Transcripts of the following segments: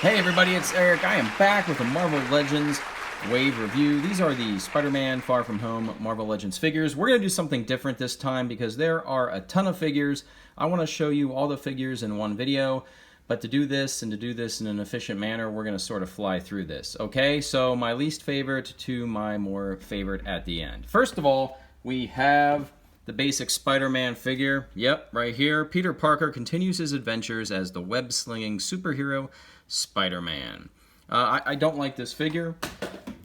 Hey everybody, it's Eric. I am back with a Marvel Legends Wave review. These are the Spider-Man Far From Home Marvel Legends figures. We're going to do something different this time because there are a ton of figures. I want to show you all the figures in one video, but to do this and to do this in an efficient manner, we're going to sort of fly through this. Okay, so my least favorite to my more favorite at the end. First of all, we have the basic Spider-Man figure. Yep, right here. Peter Parker continues his adventures as the web-slinging superhero Spider-Man. I don't like this figure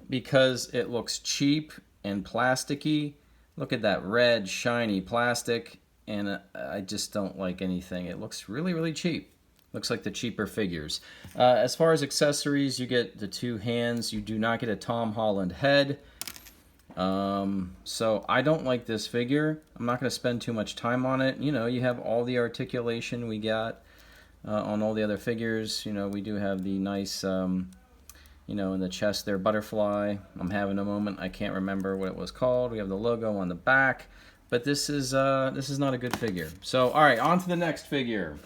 because it looks cheap and plasticky. Look at that red, shiny plastic, and I just don't like anything. It looks really, really cheap. Looks like the cheaper figures. As far as accessories, you get the two hands. You do not get a Tom Holland head. So I don't like this figure. I'm not going to spend too much time on it. You know, you have all the articulation we got on all the other figures. You know, we do have the nice, you know, in the chest there, butterfly. I'm having a moment. I can't remember what it was called. We have the logo on the back, but this is not a good figure. So, all right, on to the next figure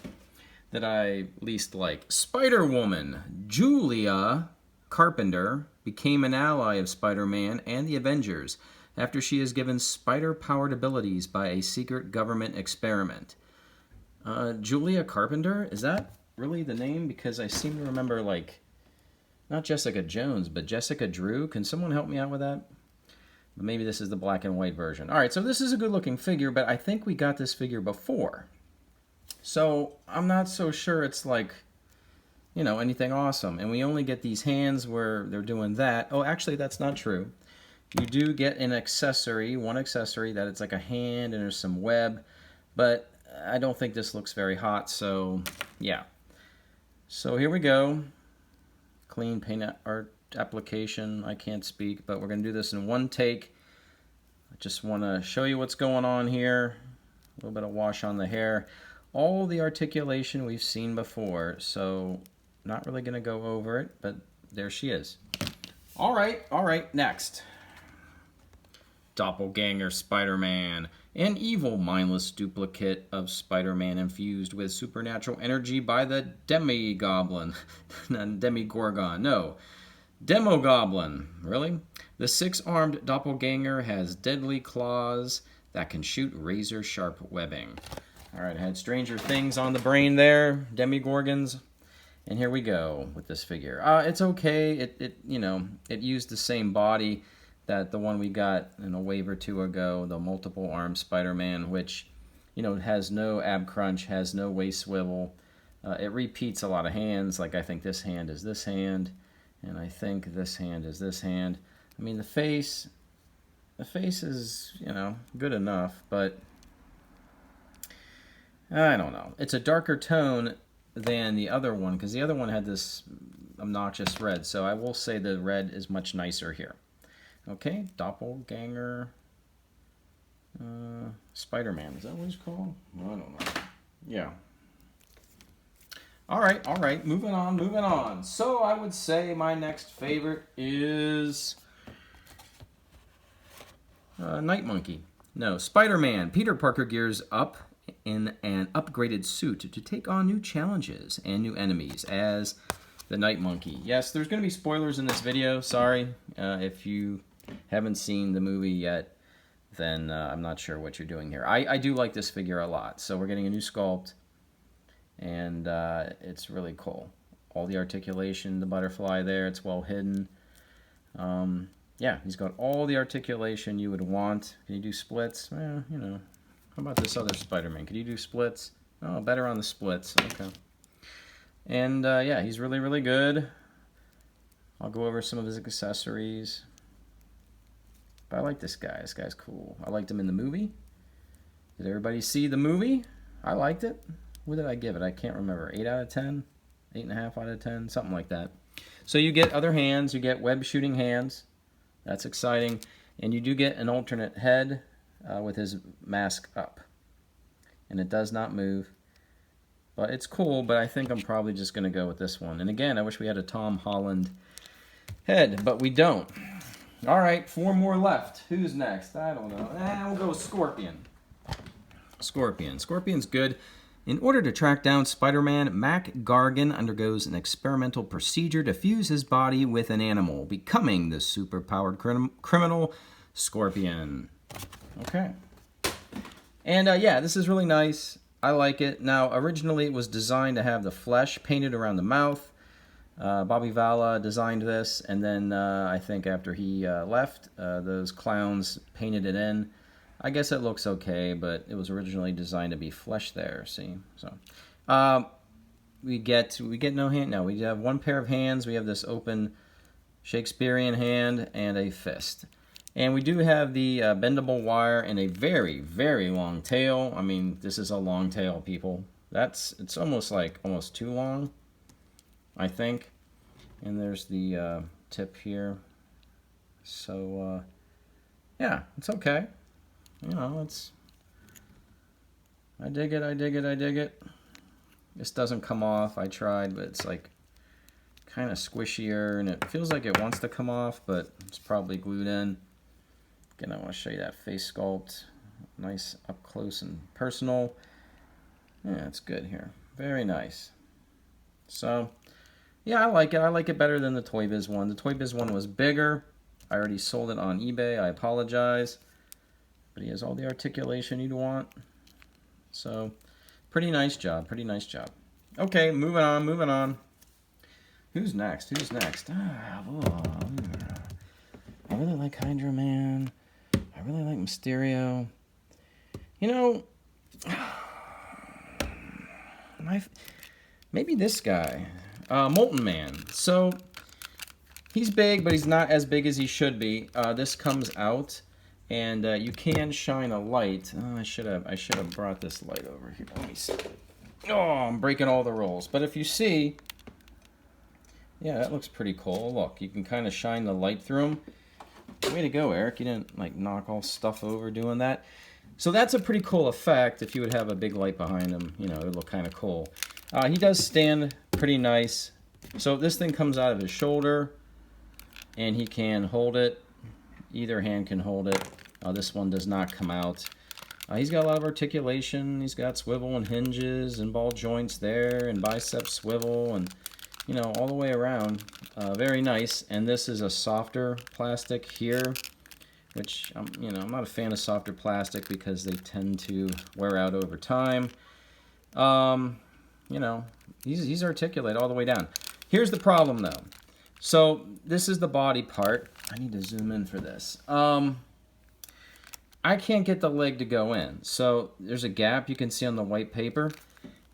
that I least like. Spider-Woman. Julia Carpenter became an ally of Spider-Man and the Avengers after she is given spider-powered abilities by a secret government experiment. Julia Carpenter? Is that really the name? Because I seem to remember, like, not Jessica Jones, but Jessica Drew. Can someone help me out with that? But maybe this is the black and white version. All right, so this is a good-looking figure, but I think we got this figure before. So I'm not so sure it's, like, you know, anything awesome. And we only get these hands where they're doing that. Oh, actually, that's not true. You do get an accessory, one accessory, that it's like a hand and there's some web, but I don't think this looks very hot, so yeah. So here we go. Clean paint art application. I can't speak, but we're going to do this in one take. I just want to show you what's going on here. A little bit of wash on the hair. All the articulation we've seen before, so not really going to go over it, but there she is. All right, next. Doppelganger Spider-Man. An evil, mindless duplicate of Spider-Man infused with supernatural energy by the Demi-Goblin. Demi-Gorgon, no. Demo-Goblin, really? The six-armed doppelganger has deadly claws that can shoot razor-sharp webbing. All right, I had Stranger Things on the brain there, Demigorgons. And here we go with this figure. It's okay. It you know, it used the same body that the one we got in a wave or two ago, the multiple arm Spider-Man, which, you know, has no ab crunch, has no waist swivel. It repeats a lot of hands, like I think this hand is this hand, and I think this hand is this hand. I mean, the face is, you know, good enough, but I don't know. It's a darker tone than the other one, because the other one had this obnoxious red, so I will say the red is much nicer here. Okay, Doppelganger Spider-Man. Is that what he's called? I don't know. Yeah. All right. Moving on. So I would say my next favorite is Night Monkey. No, Spider-Man. Peter Parker gears up in an upgraded suit to take on new challenges and new enemies as the Night Monkey. Yes, there's going to be spoilers in this video. Sorry if you haven't seen the movie yet, then I'm not sure what you're doing here. I do like this figure a lot. So we're getting a new sculpt, and it's really cool. All the articulation, the butterfly there, it's well hidden. Yeah, he's got all the articulation you would want. Can you do splits? Well, you know, how about this other Spider-Man? Can you do splits? Oh, better on the splits. Okay. And yeah, he's really, really good. I'll go over some of his accessories. But I like this guy. This guy's cool. I liked him in the movie. Did everybody see the movie? I liked it. What did I give it? I can't remember. 8 out of 10? 8.5 out of 10? Something like that. So you get other hands. You get web shooting hands. That's exciting. And you do get an alternate head with his mask up. And it does not move. But it's cool, but I think I'm probably just going to go with this one. And again, I wish we had a Tom Holland head, but we don't. All right, 4 more left. Who's next? I don't know. We'll go with Scorpion. Scorpion's good. In order to track down Spider-Man, Mac Gargan undergoes an experimental procedure to fuse his body with an animal, becoming the superpowered criminal Scorpion. Okay. And yeah, this is really nice. I like it. Now, originally it was designed to have the flesh painted around the mouth. Bobby Valla designed this, and then I think after he left, those clowns painted it in. I guess it looks okay, but it was originally designed to be flesh there, see? So, we get no hand. No, we have 1 pair of hands. We have this open Shakespearean hand and a fist. And we do have the bendable wire and a very, very long tail. I mean, this is a long tail, people. It's almost too long, I think. And there's the tip here. So, yeah, it's okay. You know, I dig it. This doesn't come off. I tried, but it's like kind of squishier, and it feels like it wants to come off, but it's probably glued in. Again, I want to show you that face sculpt. Nice up close and personal. Yeah, it's good here. Very nice. So, yeah, I like it. I like it better than the Toy Biz one. The Toy Biz one was bigger. I already sold it on eBay. I apologize. But he has all the articulation you'd want. So, pretty nice job. Okay, moving on. Who's next? I really like Hydro Man. I really like Mysterio. You know, maybe this guy, Molten Man. So, he's big, but he's not as big as he should be. This comes out. And you can shine a light. Oh, I should have brought this light over here. Let me see. Oh, I'm breaking all the rules. But if you see, yeah, that looks pretty cool. Look, you can kind of shine the light through him. Way to go, Eric. You didn't like knock all stuff over doing that. So that's a pretty cool effect. If you would have a big light behind him, you know, it would look kind of cool. He does stand pretty nice. So this thing comes out of his shoulder, and he can hold it. Either hand can hold it. This one does not come out. He's got a lot of articulation. He's got swivel and hinges and ball joints there and bicep swivel and, you know, all the way around. Very nice. And this is a softer plastic here, which, you know, I'm not a fan of softer plastic because they tend to wear out over time. You know, he's articulate all the way down. Here's the problem, though. So this is the body part. I need to zoom in for this. I can't get the leg to go in. So there's a gap you can see on the white paper.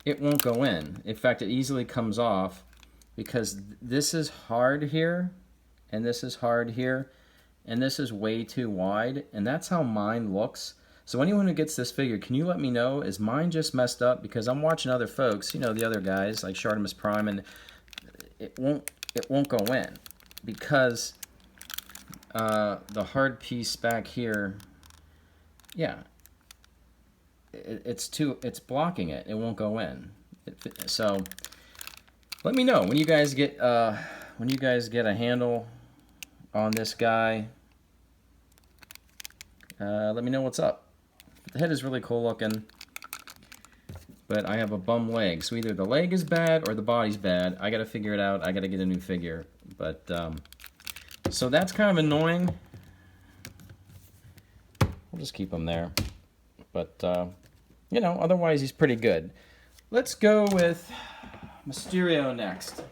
It won't go in. In fact, it easily comes off because this is hard here, and this is hard here, and this is way too wide, and that's how mine looks. So anyone who gets this figure, can you let me know, is mine just messed up? Because I'm watching other folks, you know, the other guys like Shartimus Prime, and it won't go in because the hard piece back here, yeah, it's blocking it. It won't go in. So let me know when you guys get a handle on this guy. Let me know what's up. The head is really cool looking, but I have a bum leg, so either the leg is bad or the body's bad. I gotta figure it out. I gotta get a new figure, but so that's kind of annoying. We'll just keep him there, but you know, otherwise he's pretty good. Let's go with Mysterio next.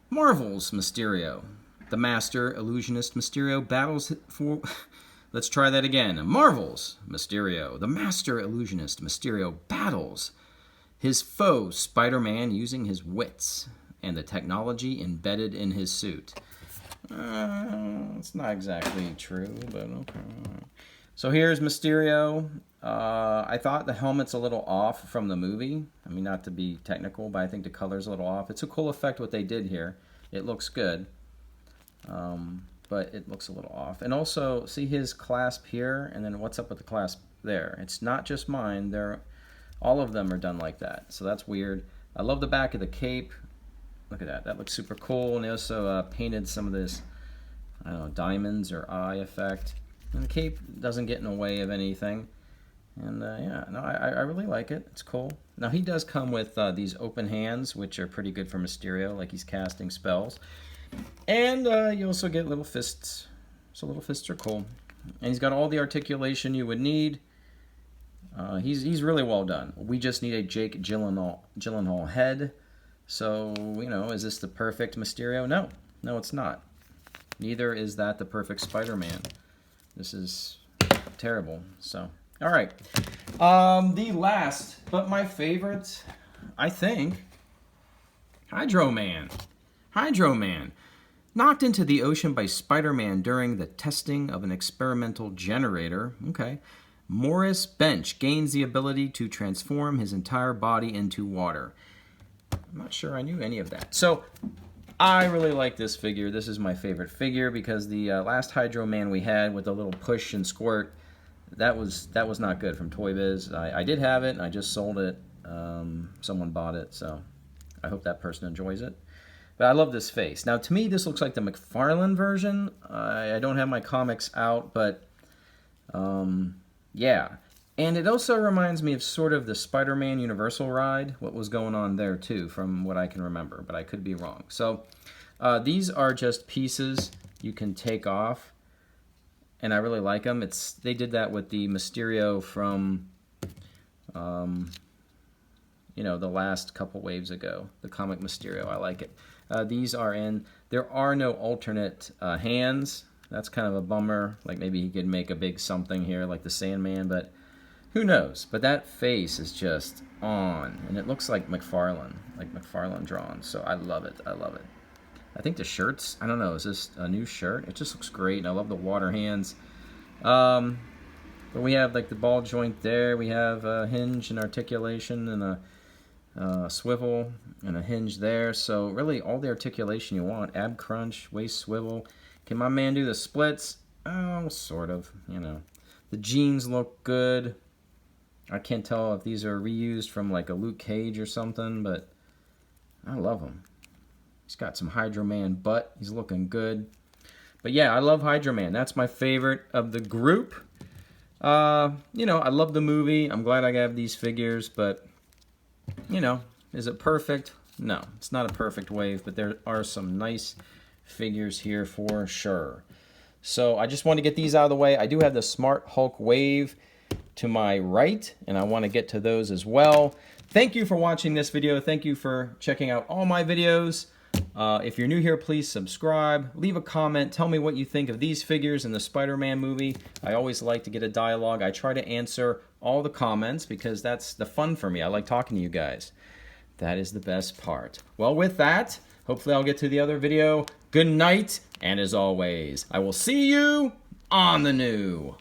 Marvel's Mysterio. The Master Illusionist Mysterio battles for... Let's try that again. Marvel's Mysterio. The Master Illusionist Mysterio battles his foe, Spider-Man, using his wits. and the technology embedded in his suit. It's not exactly true, but okay. So here's Mysterio. I thought the helmet's a little off from the movie. I mean, not to be technical, but I think the color's a little off. It's a cool effect what they did here. It looks good, but it looks a little off. And also, see his clasp here, and then what's up with the clasp there? It's not just mine. All of them are done like that, so that's weird. I love the back of the cape. Look at that. That looks super cool. And they also painted some of this, I don't know, diamonds or eye effect. And the cape doesn't get in the way of anything. And yeah, no, I really like it. It's cool. Now he does come with these open hands, which are pretty good for Mysterio, like he's casting spells. And you also get little fists. So little fists are cool. And he's got all the articulation you would need. He's really well done. We just need a Jake Gyllenhaal head. So, you know, is this the perfect Mysterio? No. No, it's not. Neither is that the perfect Spider-Man. This is terrible. So, all right. The last, but my favorite, I think, Hydro Man. Hydro Man. Knocked into the ocean by Spider-Man during the testing of an experimental generator. Okay. Morris Bench gains the ability to transform his entire body into water. I'm not sure I knew any of that. So, I really like this figure. This is my favorite figure because the last Hydro Man we had with the little push and squirt, that was not good from Toy Biz. I did have it, and I just sold it. Someone bought it, so I hope that person enjoys it. But I love this face. Now, to me, this looks like the McFarlane version. I don't have my comics out, but yeah. And it also reminds me of sort of the Spider-Man Universal ride, what was going on there too, from what I can remember, but I could be wrong. So these are just pieces you can take off, and I really like them. They did that with the Mysterio from, you know, the last couple waves ago, the comic Mysterio. I like it. These are in. There are no alternate hands. That's kind of a bummer. Like maybe he could make a big something here, like the Sandman, but who knows? But that face is just on, and it looks like McFarlane drawn. So I love it. I love it. I think the shirts, I don't know, is this a new shirt? It just looks great, and I love the water hands. But we have like the ball joint there. We have a hinge and articulation and a swivel and a hinge there. So really all the articulation you want. Ab crunch, waist swivel. Can my man do the splits? Oh, sort of, you know. The jeans look good. I can't tell if these are reused from like a Luke Cage or something, but I love him. He's got some Hydro Man butt. He's looking good. But yeah, I love Hydro Man. That's my favorite of the group. You know, I love the movie. I'm glad I have these figures, but, you know, is it perfect? No, it's not a perfect wave, but there are some nice figures here for sure. So I just want to get these out of the way. I do have the Smart Hulk wave to my right, and I want to get to those as well. Thank you for watching this video. Thank you for checking out all my videos. If you're new here, please subscribe, leave a comment, tell me what you think of these figures in the Spider-Man movie. I always like to get a dialogue. I try to answer all the comments because that's the fun for me. I like talking to you guys. That is the best part. Well, with that, hopefully I'll get to the other video. Good night, and as always, I will see you on the new.